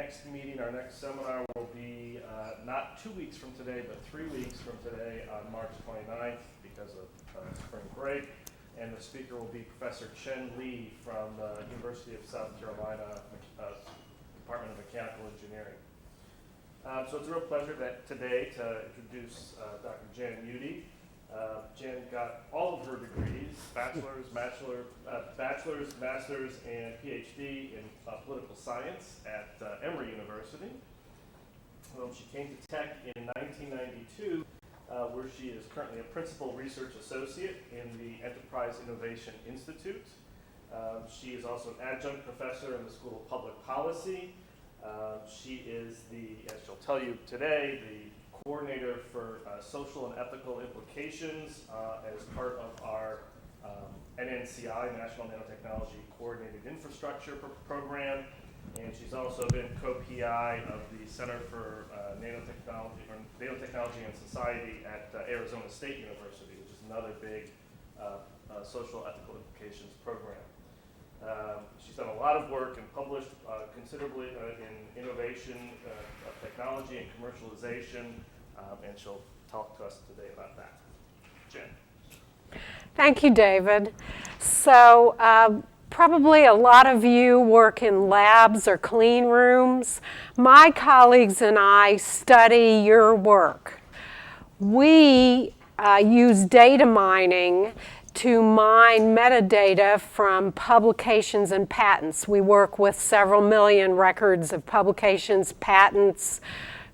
next meeting, our next seminar will be not 2 weeks from today, but 3 weeks from today on March 29th because of spring break. And the speaker will be Professor Chen Li from the University of South Carolina Department of Mechanical Engineering. So it's a real pleasure today to introduce Dr. Jen Youtie. Jen got all of her degrees, bachelor's, master's, and PhD in political science at Emory University. She came to Tech in 1992, where she is currently a principal research associate in the Enterprise Innovation Institute. She is also an adjunct professor in the School of Public Policy. She is as she'll tell you today, the coordinator for social and ethical implications as part of our NNCI, National Nanotechnology Coordinated Infrastructure Program. And she's also been co-PI of the Center for Nanotechnology and Society at Arizona State University, which is another big social ethical implications program. She's done a lot of work and published considerably in innovation of technology and commercialization, and she'll talk to us today about that. Jen. Thank you, David. So probably a lot of you work in labs or clean rooms. My colleagues and I study your work. We use data mining to mine metadata from publications and patents. We work with several million records of publications, patents,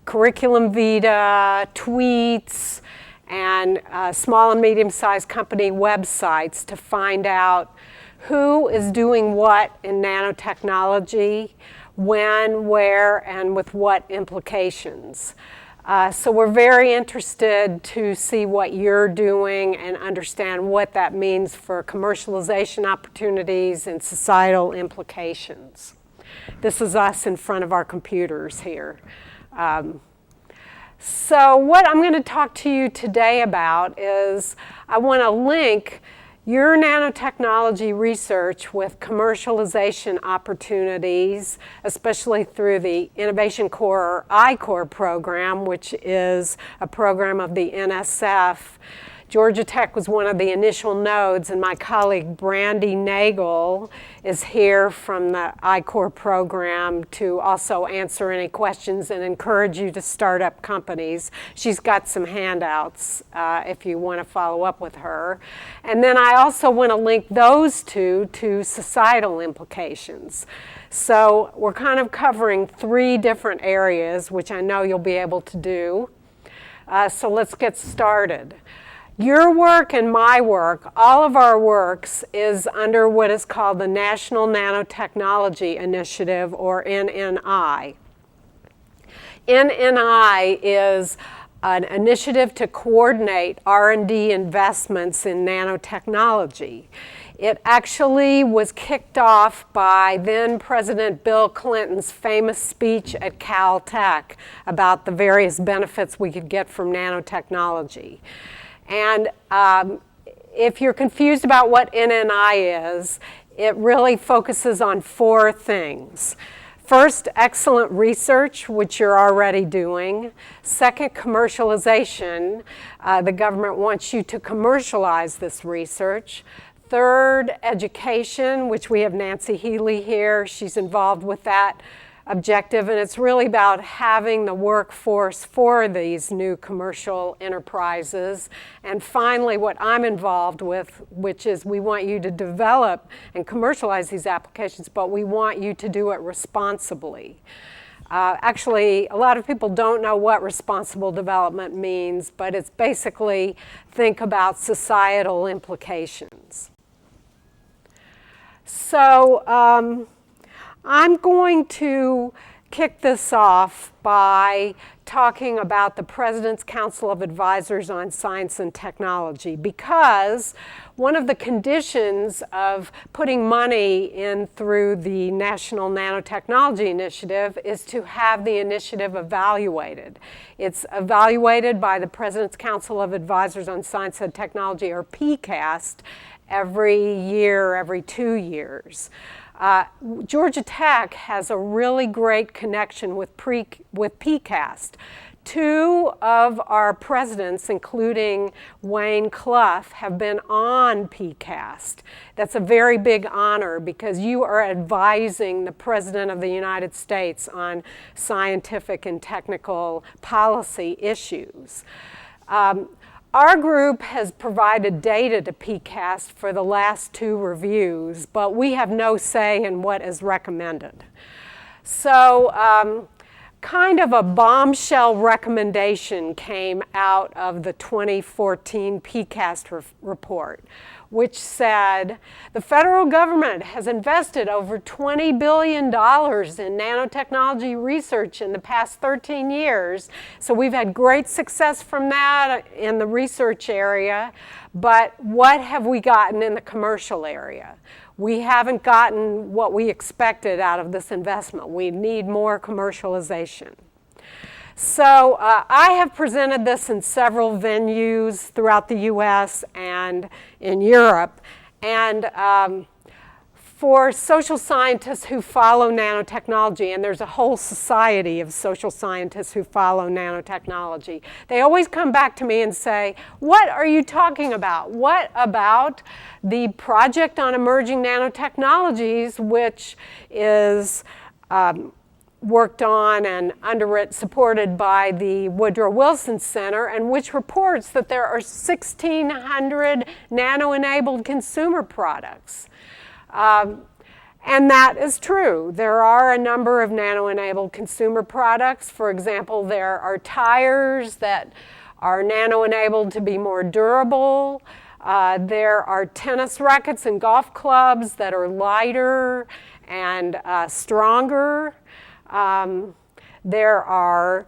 curriculum vitae, tweets, and small and medium-sized company websites to find out who is doing what in nanotechnology, when, where, and with what implications. So we're very interested to see what you're doing and understand what that means for commercialization opportunities and societal implications. This is us in front of our computers here. So what I'm going to talk to you today about is I want to link your nanotechnology research with commercialization opportunities, especially through the Innovation Corps or I-Corps program, which is a program of the NSF. Georgia Tech was one of the initial nodes, and my colleague Brandy Nagel is here from the I-Corps program to also answer any questions and encourage you to start up companies. She's got some handouts if you want to follow up with her. And then I also want to link those two to societal implications. So we're kind of covering 3 different areas, which I know you'll be able to do. So let's get started. Your work and my work, all of our works, is under what is called the National Nanotechnology Initiative, or NNI. NNI is an initiative to coordinate R&D investments in nanotechnology. It actually was kicked off by then President Bill Clinton's famous speech at Caltech about the various benefits we could get from nanotechnology. And if you're confused about what NNI is, it really focuses on 4 things. First, excellent research, which you're already doing. Second, commercialization. The government wants you to commercialize this research. Third, education, which we have Nancy Healy here. She's involved with that objective, and it's really about having the workforce for these new commercial enterprises. And finally, what I'm involved with, which is we want you to develop and commercialize these applications, but we want you to do it responsibly. Actually, a lot of people don't know what responsible development means, but it's basically think about societal implications. So, I'm going to kick this off by talking about the President's Council of Advisors on Science and Technology, because one of the conditions of putting money in through the National Nanotechnology Initiative is to have the initiative evaluated. It's evaluated by the President's Council of Advisors on Science and Technology, or PCAST, every year, every 2 years. Georgia Tech has a really great connection with PCAST. Two of our presidents, including Wayne Clough, have been on PCAST. That's a very big honor because you are advising the President of the United States on scientific and technical policy issues. Our group has provided data to PCAST for the last 2 reviews, but we have no say in what is recommended. So kind of a bombshell recommendation came out of the 2014 PCAST report, which said the federal government has invested over $20 billion in nanotechnology research in the past 13 years. So we've had great success from that in the research area, but what have we gotten in the commercial area? We haven't gotten what we expected out of this investment. We need more commercialization. So I have presented this in several venues throughout the US and in Europe. And for social scientists who follow nanotechnology, and there's a whole society of social scientists who follow nanotechnology, they always come back to me and say, what are you talking about? What about the Project on Emerging Nanotechnologies, which is worked on and supported by the Woodrow Wilson Center, and which reports that there are 1,600 nano-enabled consumer products. And that is true. There are a number of nano-enabled consumer products. For example, there are tires that are nano-enabled to be more durable. There are tennis rackets and golf clubs that are lighter and stronger. There are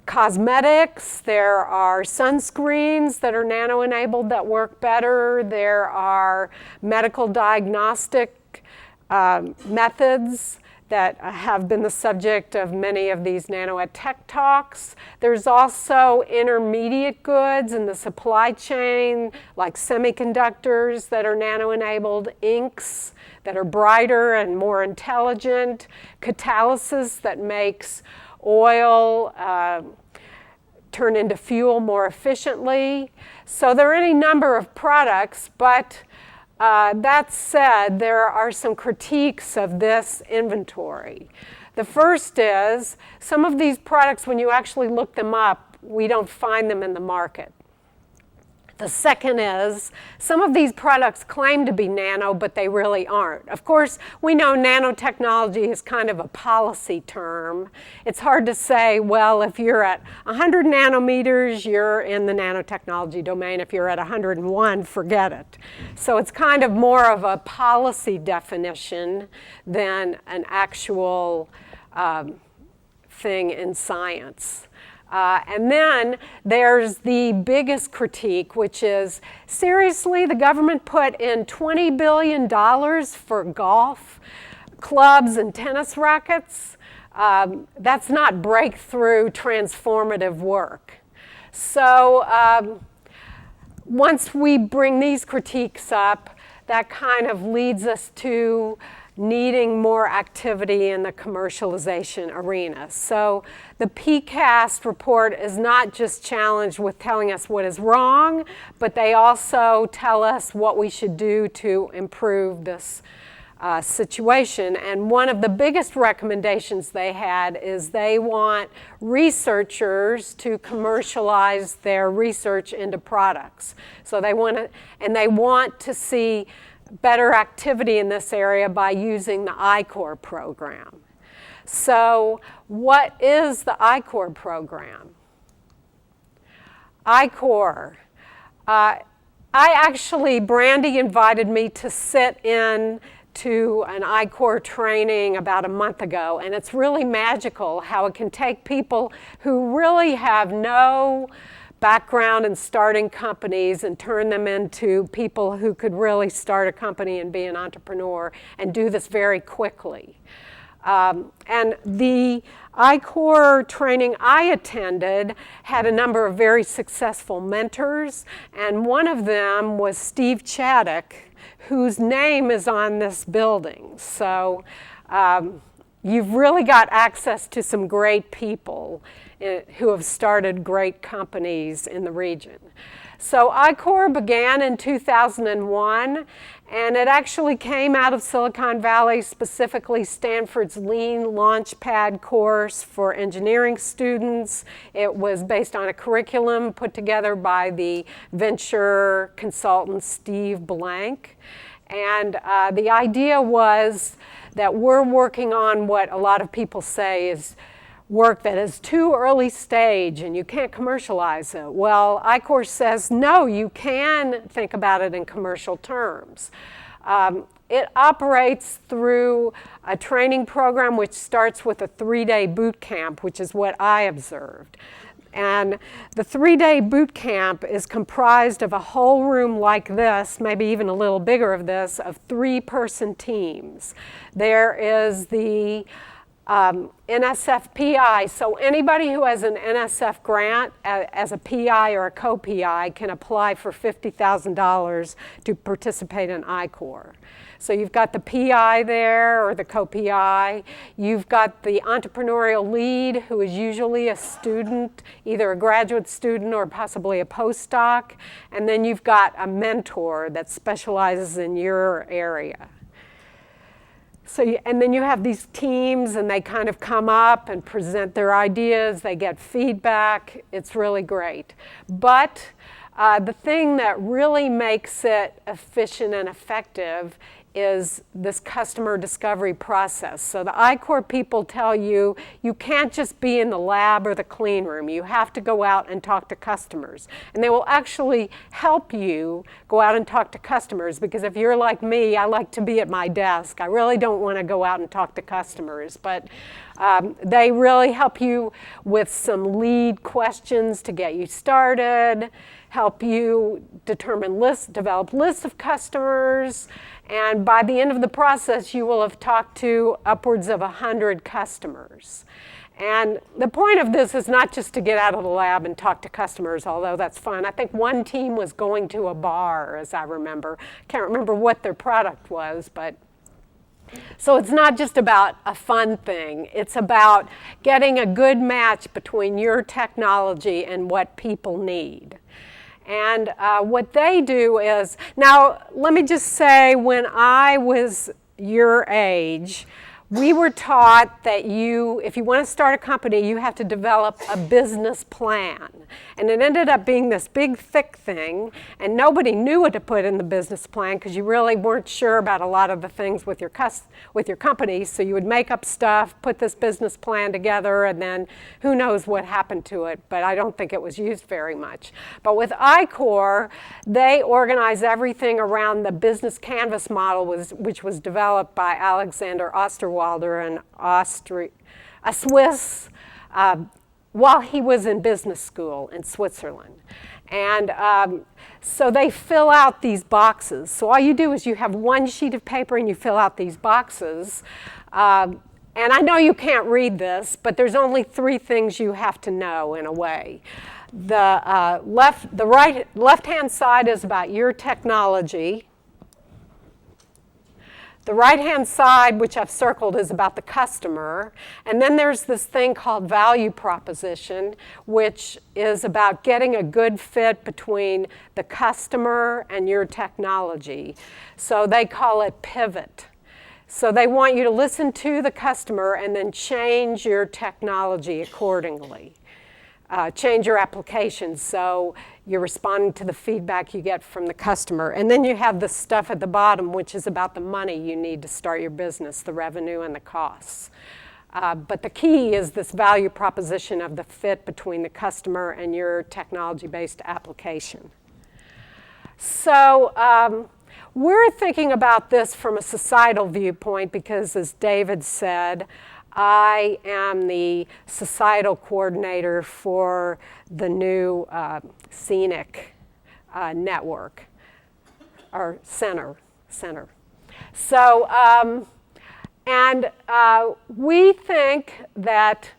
cosmetics, there are sunscreens that are nano-enabled that work better, there are medical diagnostic methods that have been the subject of many of these Nano@Tech talks. There's also intermediate goods in the supply chain, like semiconductors that are nano-enabled, inks that are brighter and more intelligent, catalysis that makes oil turn into fuel more efficiently. So there are any number of products, but that said, there are some critiques of this inventory. The first is, some of these products, when you actually look them up, we don't find them in the market. The second is, some of these products claim to be nano, but they really aren't. Of course, we know nanotechnology is kind of a policy term. It's hard to say, well, if you're at 100 nanometers, you're in the nanotechnology domain. If you're at 101, forget it. So it's kind of more of a policy definition than an actual thing in science. And then there's the biggest critique, which is, seriously, the government put in $20 billion for golf clubs and tennis rackets? That's not breakthrough, transformative work. So once we bring these critiques up, that kind of leads us to needing more activity in the commercialization arena. So the PCAST report is not just challenged with telling us what is wrong, but they also tell us what we should do to improve this situation. And one of the biggest recommendations they had is they want researchers to commercialize their research into products. So they want to see better activity in this area by using the I-Corps program. So what is the I-Corps program? I-Corps. Brandy invited me to sit in to an I-Corps training about a month ago, and it's really magical how it can take people who really have no background in starting companies and turn them into people who could really start a company and be an entrepreneur and do this very quickly. And the I-Corps training I attended had a number of very successful mentors, and one of them was Steve Chaddock, whose name is on this building. So you've really got access to some great people who have started great companies in the region. So I-Corps began in 2001, and it actually came out of Silicon Valley, specifically Stanford's Lean Launchpad course for engineering students. It was based on a curriculum put together by the venture consultant Steve Blank. And the idea was that we're working on what a lot of people say is work that is too early stage and you can't commercialize it. Well, I-Corps says, no, you can think about it in commercial terms. It operates through a training program which starts with a 3-day boot camp, which is what I observed. And the 3-day boot camp is comprised of a whole room like this, maybe even a little bigger of this, of 3-person teams. There is the NSF PI, so anybody who has an NSF grant as a PI or a co-PI can apply for $50,000 to participate in I-Corps. So you've got the PI there, or the co-PI. You've got the entrepreneurial lead, who is usually a student, either a graduate student or possibly a postdoc. And then you've got a mentor that specializes in your area. So, and then you have these teams, and they kind of come up and present their ideas. They get feedback. It's really great. But the thing that really makes it efficient and effective is this customer discovery process. So the I-Corps people tell you, you can't just be in the lab or the clean room. You have to go out and talk to customers. And they will actually help you go out and talk to customers, because if you're like me, I like to be at my desk. I really don't want to go out and talk to customers. But they really help you with some lead questions to get you started, help you develop lists of customers, and by the end of the process, you will have talked to upwards of 100 customers. And the point of this is not just to get out of the lab and talk to customers, although that's fun. I think one team was going to a bar, as I remember. Can't remember what their product was, but so it's not just about a fun thing. It's about getting a good match between your technology and what people need. And what they do is, now let me just say, when I was your age, we were taught that if you want to start a company, you have to develop a business plan. And it ended up being this big, thick thing, and nobody knew what to put in the business plan because you really weren't sure about a lot of the things with your company. So you would make up stuff, put this business plan together, and then who knows what happened to it, but I don't think it was used very much. But with I-Corps, they organize everything around the business canvas model, which was developed by Alexander Osterwalder, a Swiss, while he was in business school in Switzerland. And so they fill out these boxes. So all you do is you have one sheet of paper and you fill out these boxes. And I know you can't read this, but there's only 3 things you have to know in a way. The left-hand side is about your technology. The right-hand side, which I've circled, is about the customer. And then there's this thing called value proposition, which is about getting a good fit between the customer and your technology. So they call it pivot. So they want you to listen to the customer and then change your technology accordingly. Change your application so you're responding to the feedback you get from the customer. And then you have the stuff at the bottom, which is about the money you need to start your business, the revenue and the costs. But the key is this value proposition of the fit between the customer and your technology-based application. So we're thinking about this from a societal viewpoint because, as David said, I am the societal coordinator for the new scenic network, or center. So, we think that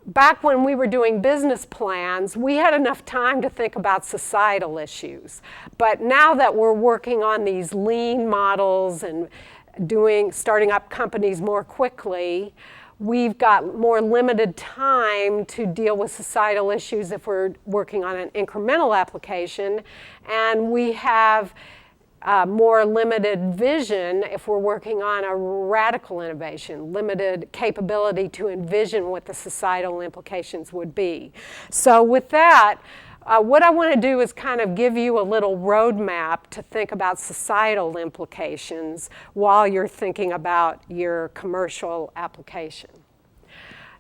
back when we were doing business plans, we had enough time to think about societal issues. But now that we're working on these lean models and starting up companies more quickly, we've got more limited time to deal with societal issues if we're working on an incremental application, and we have more limited vision if we're working on a radical innovation, limited capability to envision what the societal implications would be. So with that, what I want to do is kind of give you a little roadmap to think about societal implications while you're thinking about your commercial application.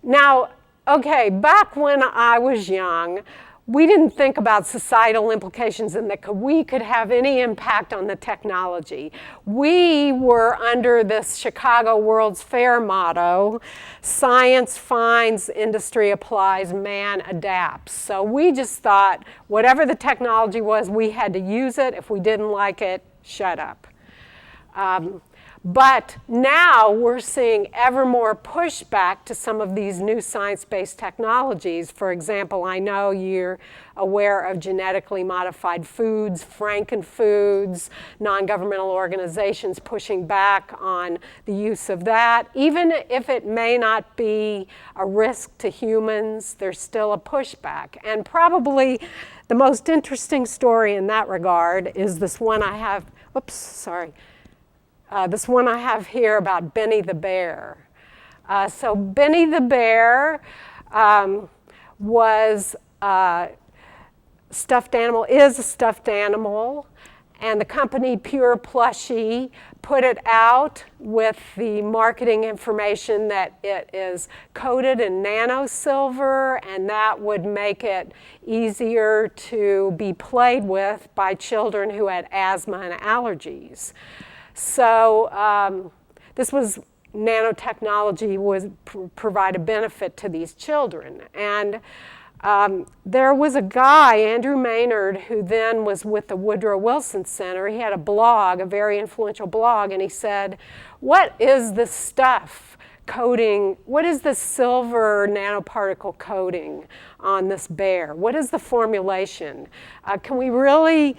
Now, okay, back when I was young, we didn't think about societal implications and that we could have any impact on the technology. We were under this Chicago World's Fair motto, science finds, industry applies, man adapts. So we just thought whatever the technology was, we had to use it. If we didn't like it, shut up. But now we're seeing ever more pushback to some of these new science-based technologies. For example, I know you're aware of genetically modified foods, frankenfoods, non-governmental organizations pushing back on the use of that. Even if it may not be a risk to humans, there's still a pushback. And probably the most interesting story in that regard is this one I have, this one I have here about Benny the bear. So Benny the bear was a stuffed animal, is a stuffed animal, and the company Pure Plushie put it out with the marketing information that it is coated in nano silver, and that would make it easier to be played with by children who had asthma and allergies. So this was nanotechnology would provide a benefit to these children. And there was a guy, Andrew Maynard, who then was with the Woodrow Wilson Center. He had a blog, a very influential blog, and he said, what is this stuff coating, what is this silver nanoparticle coating on this bear? What is the formulation? Can we really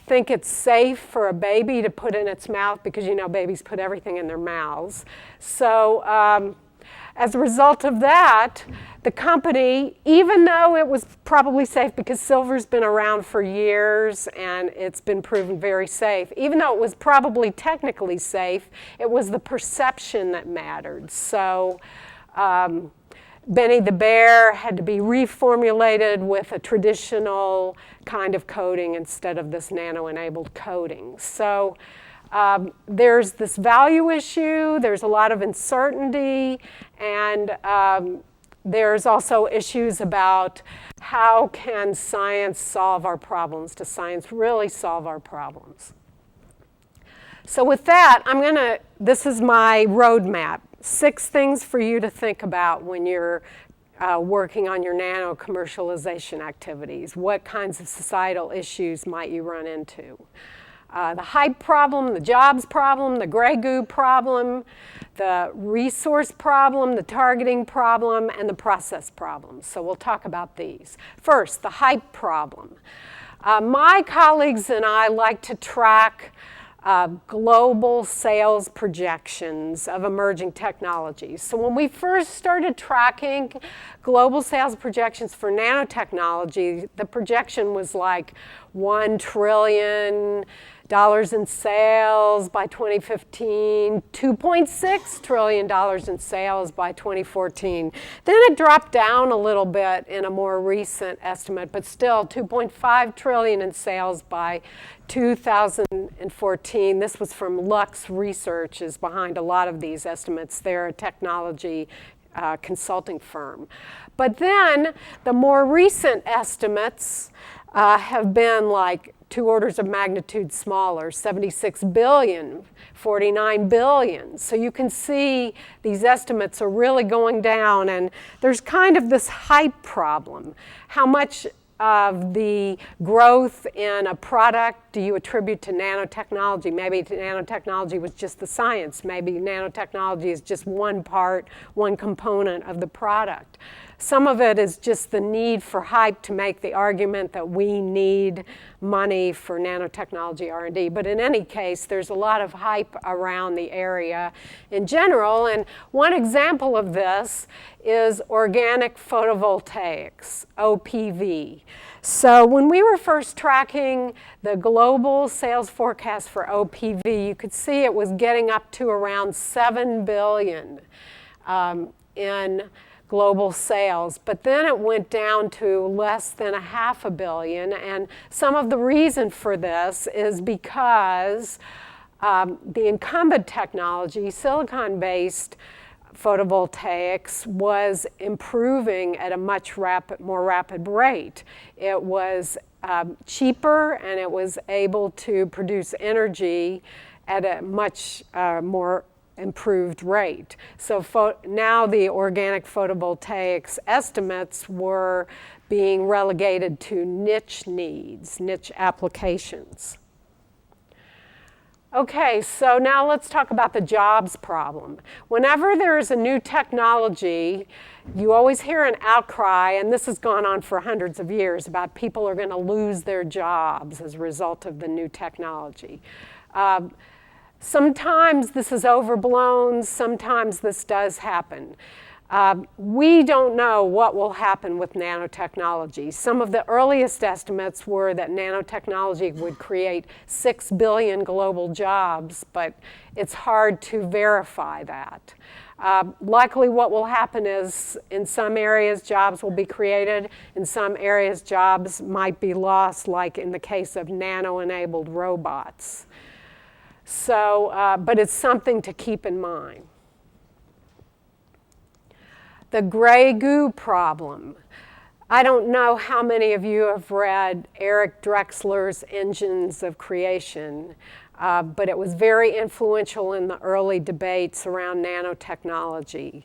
think it's safe for a baby to put in its mouth, because you know babies put everything in their mouths. So as a result of that, the company, even though it was probably safe because silver's been around for years and it's been proven very safe, even though it was probably technically safe, it was the perception that mattered. So Benny the bear had to be reformulated with a traditional kind of coating instead of this nano-enabled coating. So there's this value issue, there's a lot of uncertainty, and there's also issues about how can science solve our problems? Does science really solve our problems? So with that, this is my roadmap. 6 things for you to think about when you're working on your nano commercialization activities. What kinds of societal issues might you run into? The hype problem, the jobs problem, the gray goo problem, the resource problem, the targeting problem, and the process problem. So we'll talk about these. First, the hype problem. My colleagues and I like to track global sales projections of emerging technologies. So when we first started tracking global sales projections for nanotechnology, the projection was like $1 trillion in sales by 2015, $2.6 trillion in sales by 2014. Then it dropped down a little bit in a more recent estimate, but still $2.5 trillion in sales by 2014. This was from Lux Research, is behind a lot of these estimates. They're a technology consulting firm. But then the more recent estimates have been like 2 orders of magnitude smaller, 76 billion, 49 billion. So you can see these estimates are really going down, and there's kind of this hype problem. How much of the growth in a product do you attribute to nanotechnology? Maybe nanotechnology was just the science. Maybe nanotechnology is just one part, one component of the product. Some of it is just the need for hype to make the argument that we need money for nanotechnology R&D. But in any case, there's a lot of hype around the area in general. And one example of this is organic photovoltaics, OPV. So when we were first tracking the global sales forecast for OPV, you could see it was getting up to around 7 billion in global sales, but then it went down to less than $500 million, and some of the reason for this is because the incumbent technology, silicon-based photovoltaics, was improving at a much more rapid rate. It was cheaper, and it was able to produce energy at a much more improved rate. So now the organic photovoltaics estimates were being relegated to niche needs, niche applications. Okay, so now let's talk about the jobs problem. Whenever there is a new technology, you always hear an outcry, and this has gone on for hundreds of years, about people are going to lose their jobs as a result of the new technology. Sometimes this is overblown, sometimes this does happen. We don't know what will happen with nanotechnology. Some of the earliest estimates were that nanotechnology would create 6 billion global jobs, but it's hard to verify that. Likely what will happen is in some areas jobs will be created, in some areas jobs might be lost, like in the case of nano-enabled robots. So, but it's something to keep in mind. The gray goo problem. I don't know how many of you have read Eric Drexler's Engines of Creation, but it was very influential in the early debates around nanotechnology.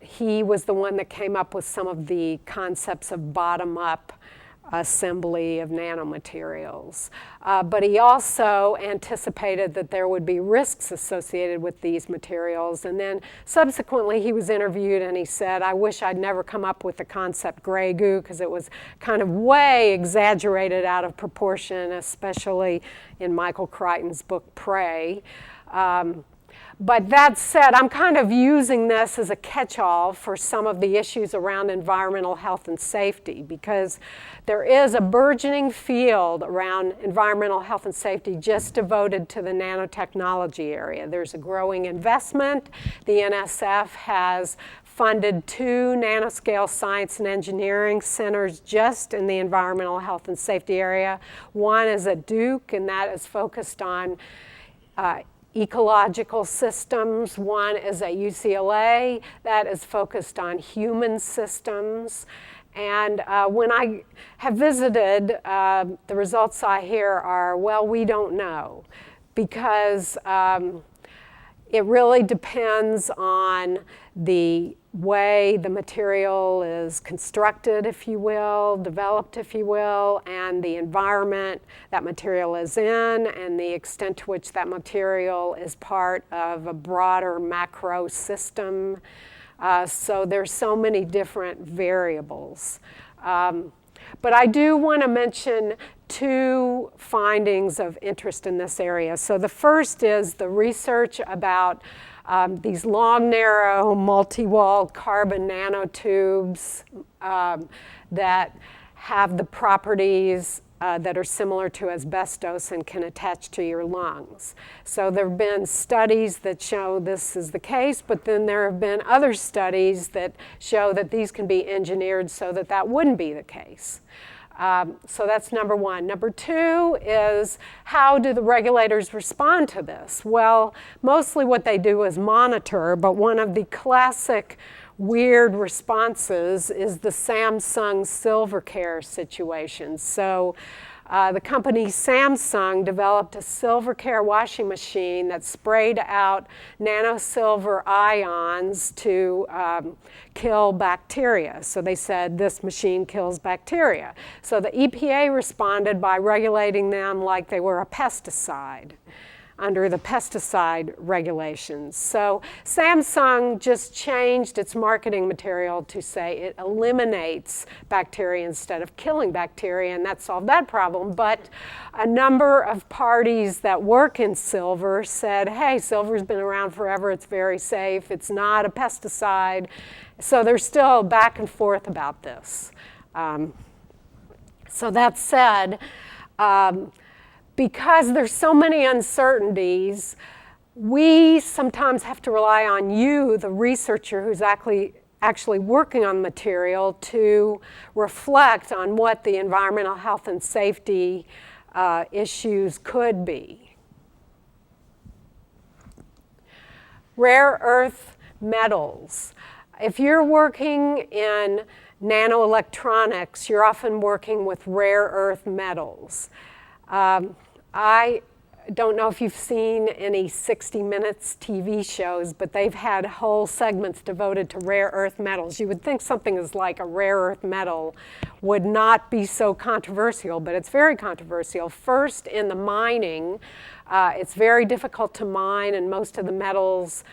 He was the one that came up with some of the concepts of bottom-up assembly of nanomaterials. But he also anticipated that there would be risks associated with these materials. And then subsequently he was interviewed and he said, I wish I'd never come up with the concept gray goo because it was kind of way exaggerated out of proportion, especially in Michael Crichton's book Prey. But that said, I'm kind of using this as a catch-all for some of the issues around environmental health and safety, because there is a burgeoning field around environmental health and safety just devoted to the nanotechnology area. There's a growing investment. The NSF has funded 2 nanoscale science and engineering centers just in the environmental health and safety area. One is at Duke, and that is focused on ecological systems. One is at UCLA, that is focused on human systems. And when I have visited, the results I hear are, well, we don't know, because it really depends on the way the material is constructed, if you will, developed, if you will, and the environment that material is in, and the extent to which that material is part of a broader macro system. So there's so many different variables. But I do want to mention 2 findings of interest in this area. So the first is the research about these long, narrow, multi-walled carbon nanotubes that have the properties that are similar to asbestos and can attach to your lungs. So there have been studies that show this is the case, but then there have been other studies that show that these can be engineered so that that wouldn't be the case. So that's number one. Number 2 is, how do the regulators respond to this? Well, mostly what they do is monitor, but one of the classic weird responses is the Samsung Silvercare situation. So the company Samsung developed a silver care washing machine that sprayed out nanosilver ions to kill bacteria. So they said this machine kills bacteria. So the EPA responded by regulating them like they were a pesticide under the pesticide regulations. So Samsung just changed its marketing material to say it eliminates bacteria instead of killing bacteria, and that solved that problem. But a number of parties that work in silver said, hey, silver's been around forever, it's very safe, it's not a pesticide. So there's still back and forth about this. So that said, because there's so many uncertainties, we sometimes have to rely on you, the researcher who's actually working on the material, to reflect on what the environmental health and safety issues could be. Rare earth metals. If you're working in nanoelectronics, you're often working with rare earth metals. I don't know if you've seen any 60 Minutes TV shows, but they've had whole segments devoted to rare earth metals. You would think something as like a rare earth metal would not be so controversial, but it's very controversial. First, in the mining, it's very difficult to mine, and most of the metals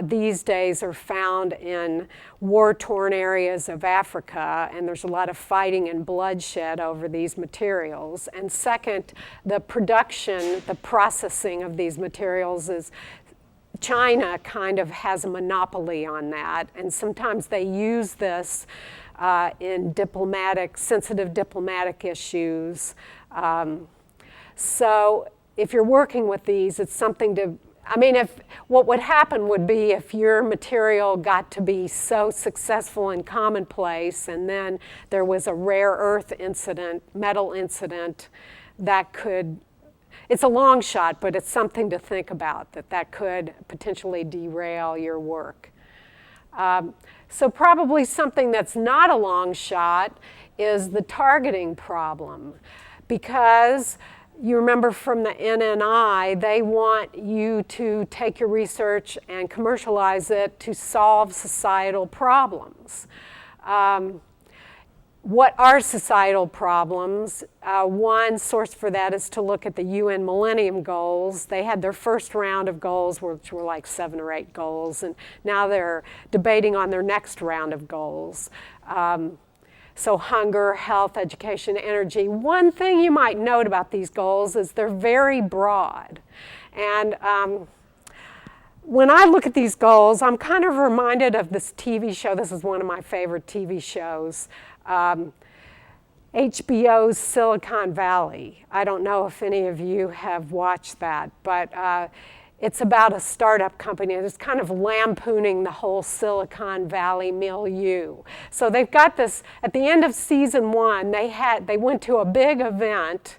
these days are found in war-torn areas of Africa, and there's a lot of fighting and bloodshed over these materials. And second, the production, the processing of these materials is China kind of has a monopoly on that, and sometimes they use this in sensitive diplomatic issues. So if you're working with these, it's something to what would happen would be if your material got to be so successful and commonplace, and then there was a rare earth incident, metal incident, that could, it's a long shot, but it's something to think about, that could potentially derail your work. So probably something that's not a long shot is the targeting problem, because you remember from the NNI, they want you to take your research and commercialize it to solve societal problems. What are societal problems? One source for that is to look at the UN Millennium Goals. They had their first round of goals, which were like 7 or 8 goals, and now they're debating on their next round of goals. So hunger, health, education, energy. One thing you might note about these goals is they're very broad. And when I look at these goals, I'm kind of reminded of this TV show. This is one of my favorite TV shows. HBO's Silicon Valley. I don't know if any of you have watched that, but it's about a startup company that's kind of lampooning the whole Silicon Valley milieu. So they've got this, at the end of season 1, they went to a big event,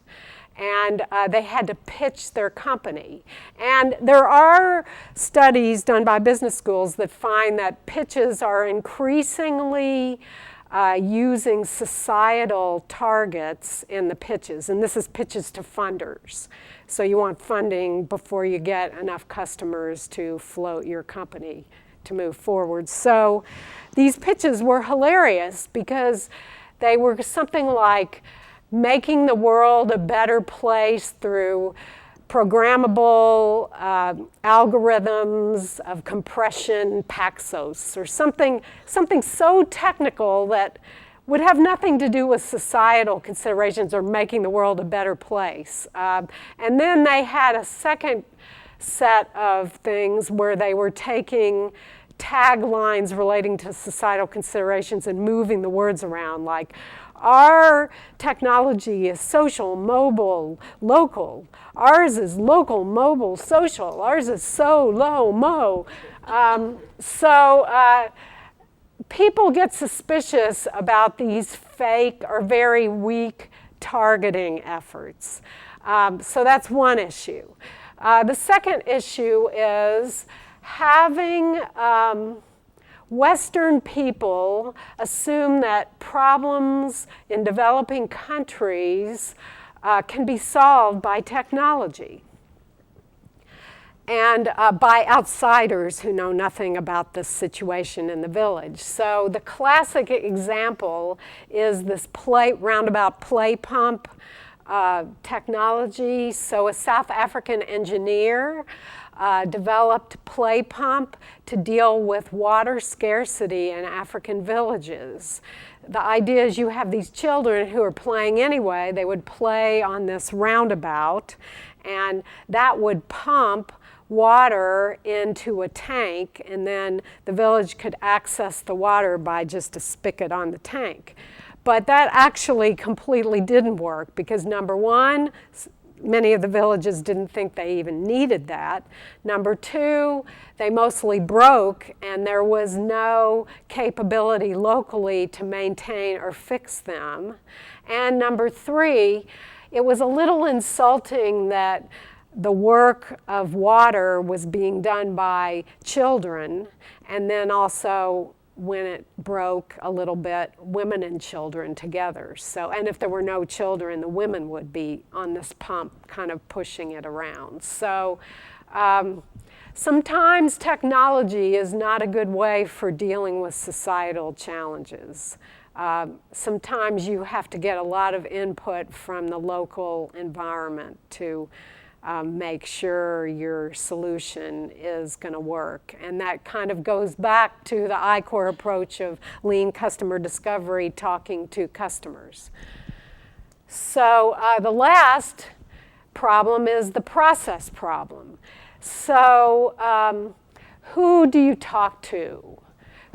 and they had to pitch their company. And there are studies done by business schools that find that pitches are increasingly using societal targets in the pitches, and this is pitches to funders. So you want funding before you get enough customers to float your company to move forward. So these pitches were hilarious because they were something like making the world a better place through programmable algorithms of compression, Paxos, or something so technical that would have nothing to do with societal considerations or making the world a better place. And then they had a second set of things where they were taking taglines relating to societal considerations and moving the words around, like, our technology is social, mobile, local. Ours is local, mobile, social. Ours is so, low, mo. People get suspicious about these fake or very weak targeting efforts. So that's one issue. The second issue is having Western people assume that problems in developing countries can be solved by technology and by outsiders who know nothing about this situation in the village. So the classic example is this roundabout play pump technology. So a South African engineer developed play pump to deal with water scarcity in African villages. The idea is you have these children who are playing anyway. They would play on this roundabout, and that would pump water into a tank, and then the village could access the water by just a spigot on the tank. But that actually completely didn't work because, number one, many of the villages didn't think they even needed that. Number two, they mostly broke, and there was no capability locally to maintain or fix them. And number three, it was a little insulting that the work of water was being done by children, and then also, when it broke a little bit, women and children together. So, and if there were no children, the women would be on this pump kind of pushing it around. So sometimes technology is not a good way for dealing with societal challenges. Sometimes you have to get a lot of input from the local environment to make sure your solution is going to work. And that kind of goes back to the I-Core approach of lean customer discovery, talking to customers. So the last problem is the process problem. So who do you talk to?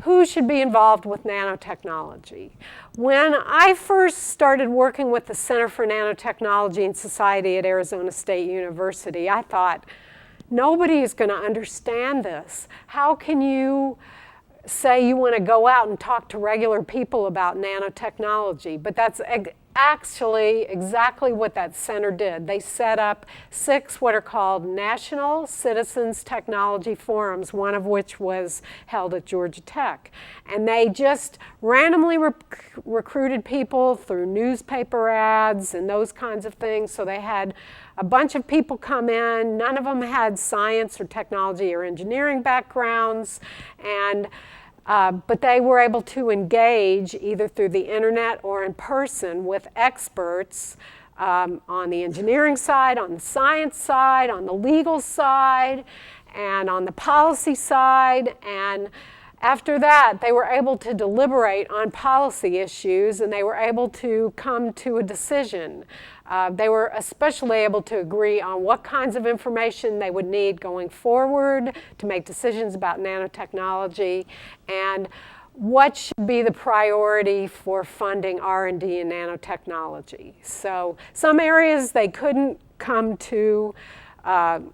Who should be involved with nanotechnology? When I first started working with the Center for Nanotechnology and Society at Arizona State University, I thought, nobody is going to understand this. How can you say you want to go out and talk to regular people about nanotechnology? But that's actually exactly what that center did. They set up 6 what are called National Citizens Technology Forums, one of which was held at Georgia Tech. And they just randomly recruited people through newspaper ads and those kinds of things. So they had a bunch of people come in. None of them had science or technology or engineering backgrounds, and but they were able to engage either through the internet or in person with experts on the engineering side, on the science side, on the legal side, and on the policy side. And after that, they were able to deliberate on policy issues, and they were able to come to a decision. They were especially able to agree on what kinds of information they would need going forward to make decisions about nanotechnology, and what should be the priority for funding R&D in nanotechnology. So some areas they couldn't come to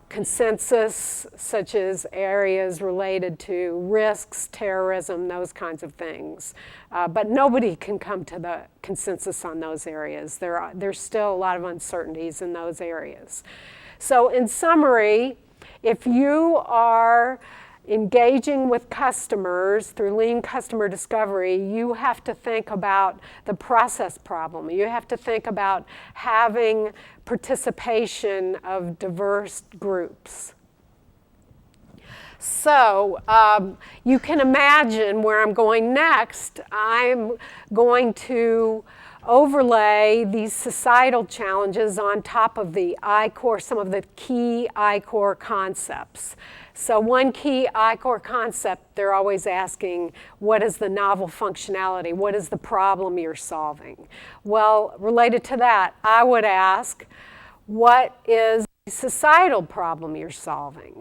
consensus, such as areas related to risks, terrorism, those kinds of things. But nobody can come to the consensus on those areas. There's still a lot of uncertainties in those areas. So in summary, if you are engaging with customers through lean customer discovery, you have to think about the process problem. You have to think about having participation of diverse groups. So you can imagine where I'm going next. I'm going to overlay these societal challenges on top of the I-Core, some of the key I-Core concepts. So one key I-Core concept, they're always asking, what is the novel functionality? What is the problem you're solving? Well, related to that, I would ask, what is the societal problem you're solving?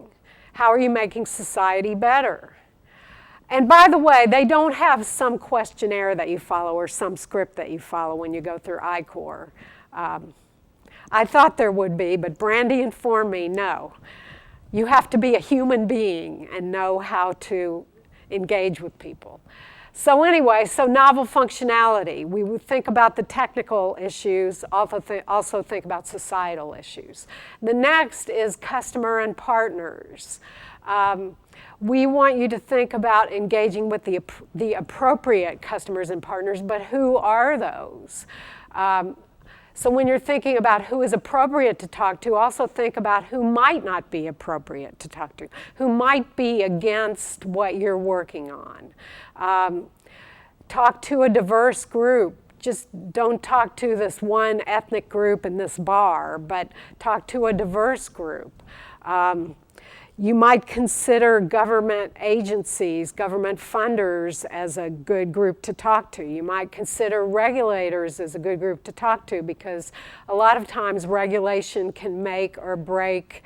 How are you making society better? And by the way, they don't have some questionnaire that you follow or some script that you follow when you go through I-Core. I thought there would be, but Brandy informed me, no. You have to be a human being and know how to engage with people. So anyway, so novel functionality. We would think about the technical issues, also think about societal issues. The next is customer and partners. We want you to think about engaging with the appropriate customers and partners, but who are those? So when you're thinking about who is appropriate to talk to, also think about who might not be appropriate to talk to, who might be against what you're working on. Talk to a diverse group. Just don't talk to this one ethnic group in this bar, but talk to a diverse group. You might consider government agencies, government funders as a good group to talk to. You might consider regulators as a good group to talk to, because a lot of times regulation can make or break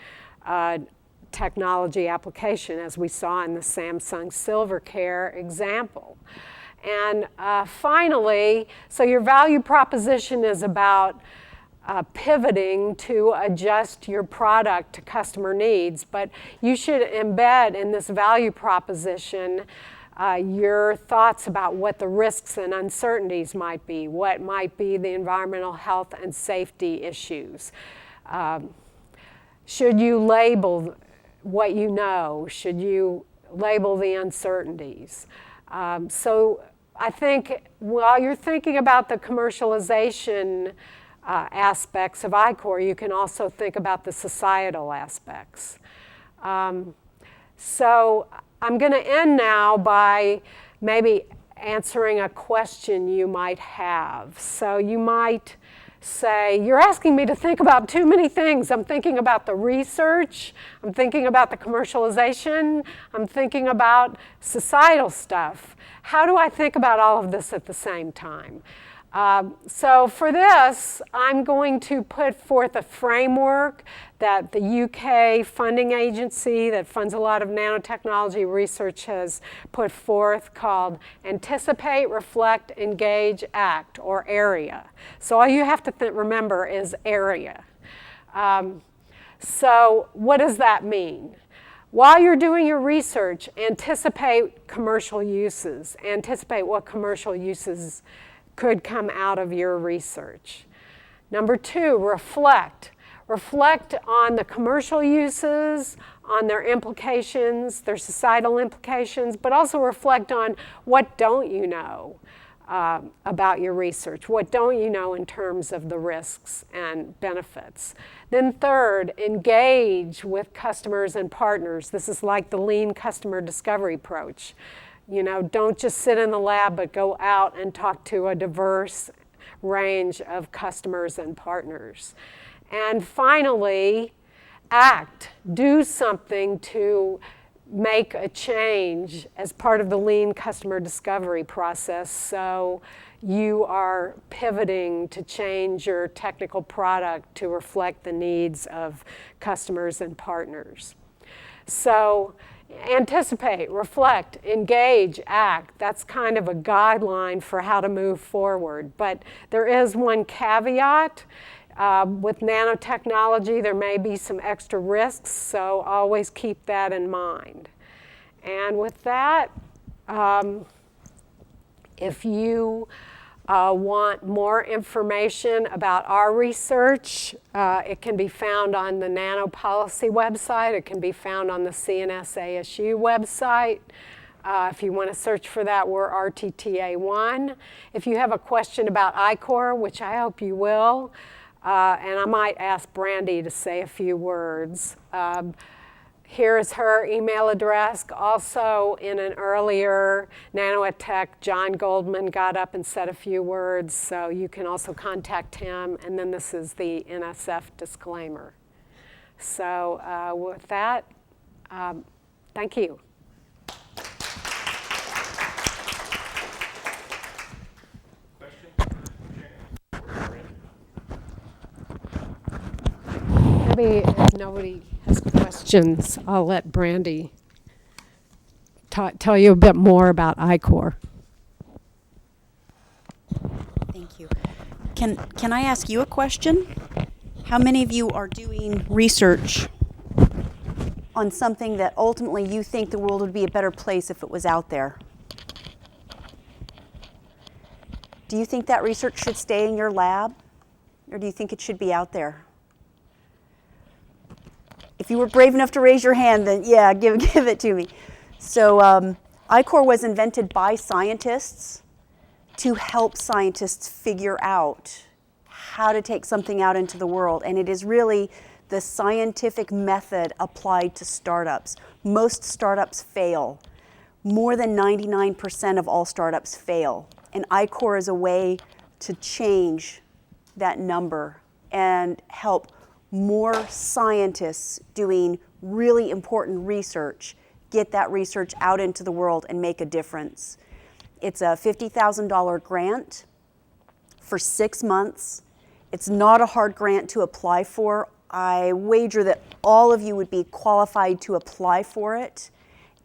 technology application, as we saw in the Samsung Silvercare example. And finally, so your value proposition is about pivoting to adjust your product to customer needs, but you should embed in this value proposition your thoughts about what the risks and uncertainties might be, what might be the environmental health and safety issues. Should you label what you know? Should you label the uncertainties? So I think while you're thinking about the commercialization aspects of I-Corps, you can also think about the societal aspects. So I'm going to end now by maybe answering a question you might have. So you might say, you're asking me to think about too many things. I'm thinking about the research, I'm thinking about the commercialization, I'm thinking about societal stuff. How do I think about all of this at the same time? So for this, I'm going to put forth a framework that the UK funding agency that funds a lot of nanotechnology research has put forth, called Anticipate, Reflect, Engage, Act, or AREA. So all you have to remember is AREA. So what does that mean? While you're doing your research, anticipate commercial uses. Anticipate what commercial uses could come out of your research. Number two, reflect. Reflect on the commercial uses, on their implications, their societal implications, but also reflect on what don't you know about your research. What don't you know in terms of the risks and benefits? Then third, engage with customers and partners. This is like the lean customer discovery approach. You know, don't just sit in the lab, but go out and talk to a diverse range of customers and partners. And finally, act. Do something to make a change as part of the lean customer discovery process, so you are pivoting to change your technical product to reflect the needs of customers and partners. So anticipate, reflect, engage, act. That's kind of a guideline for how to move forward. But there is one caveat. With nanotechnology, there may be some extra risks, so always keep that in mind. And with that, if you want more information about our research, it can be found on the Nano Policy website. It can be found on the CNS-ASU website. If you want to search for that, we're RTTA1. If you have a question about I-Corps, which I hope you will, and I might ask Brandy to say a few words. Here is her email address. Also, in an earlier Nano at Tech, John Goldman got up and said a few words, so you can also contact him. And then this is the NSF disclaimer. So with that, thank you. Maybe if nobody has questions, I'll let Brandy tell you a bit more about I-Corps. Thank you. Can I ask you a question? How many of you are doing research on something that ultimately you think the world would be a better place if it was out there? Do you think that research should stay in your lab, or do you think it should be out there? If you were brave enough to raise your hand, then yeah, give it to me. So I-Corps was invented by scientists to help scientists figure out how to take something out into the world. And it is really the scientific method applied to startups. Most startups fail. More than 99% of all startups fail. And I-Core is a way to change that number and help more scientists doing really important research get that research out into the world and make a difference. It's a $50,000 grant for 6 months. It's not a hard grant to apply for. I wager that all of you would be qualified to apply for it,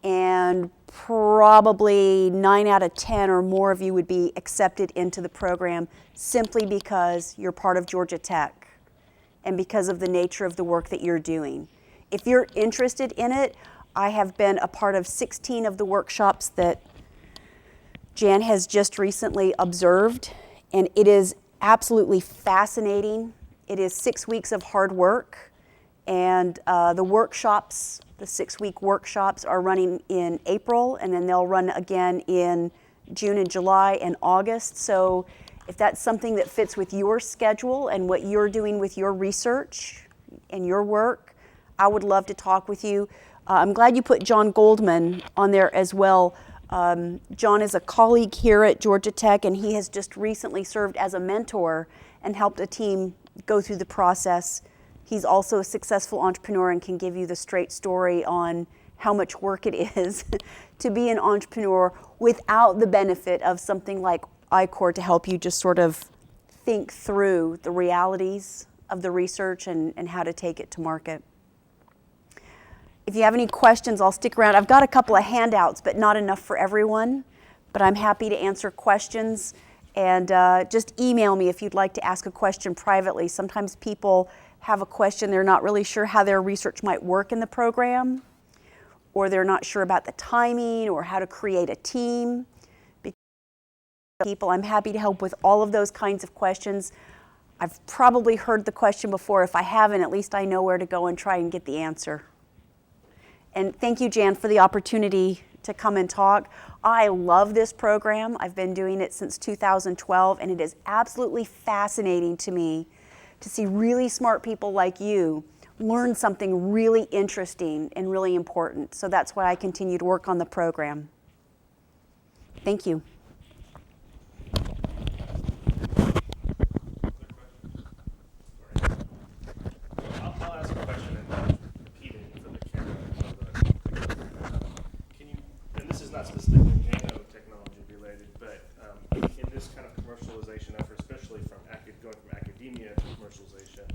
and probably 9 out of 10 or more of you would be accepted into the program simply because you're part of Georgia Tech and because of the nature of the work that you're doing. If you're interested in it, I have been a part of 16 of the workshops that Jan has just recently observed, and it is absolutely fascinating. It is 6 weeks of hard work, and the workshops, the 6-week workshops are running in April, and then they'll run again in June and July and August. So if that's something that fits with your schedule and what you're doing with your research and your work, I would love to talk with you. I'm glad you put John Goldman on there as well. John is a colleague here at Georgia Tech, and he has just recently served as a mentor and helped a team go through the process. He's also a successful entrepreneur and can give you the straight story on how much work it is to be an entrepreneur without the benefit of something like I-Core to help you just sort of think through the realities of the research and how to take it to market. If you have any questions, I'll stick around. I've got a couple of handouts, but not enough for everyone. But I'm happy to answer questions. And just email me if you'd like to ask a question privately. Sometimes people have a question, they're not really sure how their research might work in the program, or they're not sure about the timing or how to create a team. I'm happy to help with all of those kinds of questions. I've probably heard the question before. If I haven't, at least I know where to go and try and get the answer. And thank you, Jan, for the opportunity to come and talk. I love this program. I've been doing it since 2012, and it is absolutely fascinating to me to see really smart people like you learn something really interesting and really important. So that's why I continue to work on the program. Thank you. I'll ask a question and repeat it for the camera. Can you, and this is not specifically nanotechnology related, but in this kind of commercialization effort, especially from going from academia to commercialization,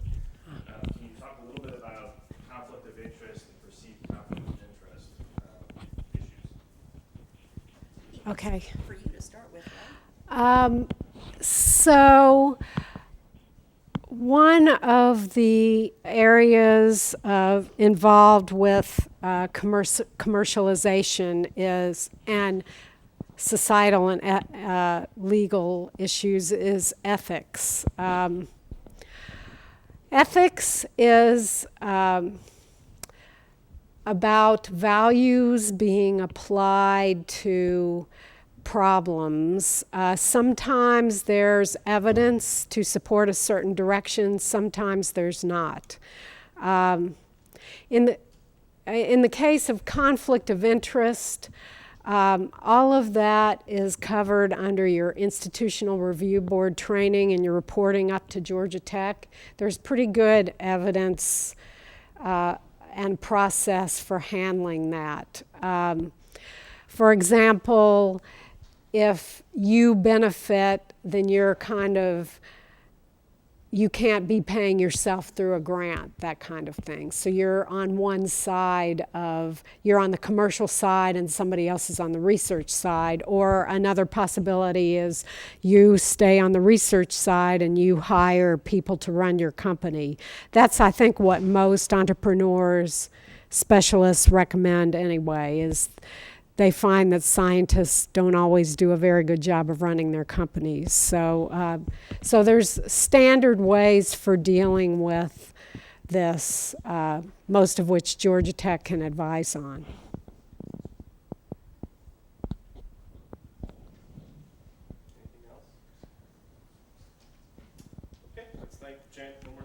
can you talk a little bit about conflict of interest and perceived conflict of interest issues? Okay. For you to start with, right? So one of the areas involved with commercialization is, and societal and legal issues, is ethics. Ethics is about values being applied to problems. Sometimes there's evidence to support a certain direction, sometimes there's not. In the case of conflict of interest, all of that is covered under your Institutional Review Board training and your reporting up to Georgia Tech. There's pretty good evidence and process for handling that. For example, if you benefit, then you can't be paying yourself through a grant, that kind of thing. So you're on one side you're on the commercial side and somebody else is on the research side. Or another possibility is you stay on the research side and you hire people to run your company. That's, I think, what most entrepreneurs, specialists recommend anyway, is they find that scientists don't always do a very good job of running their companies. So there's standard ways for dealing with this, most of which Georgia Tech can advise on. Anything else? Okay, thank Jan one more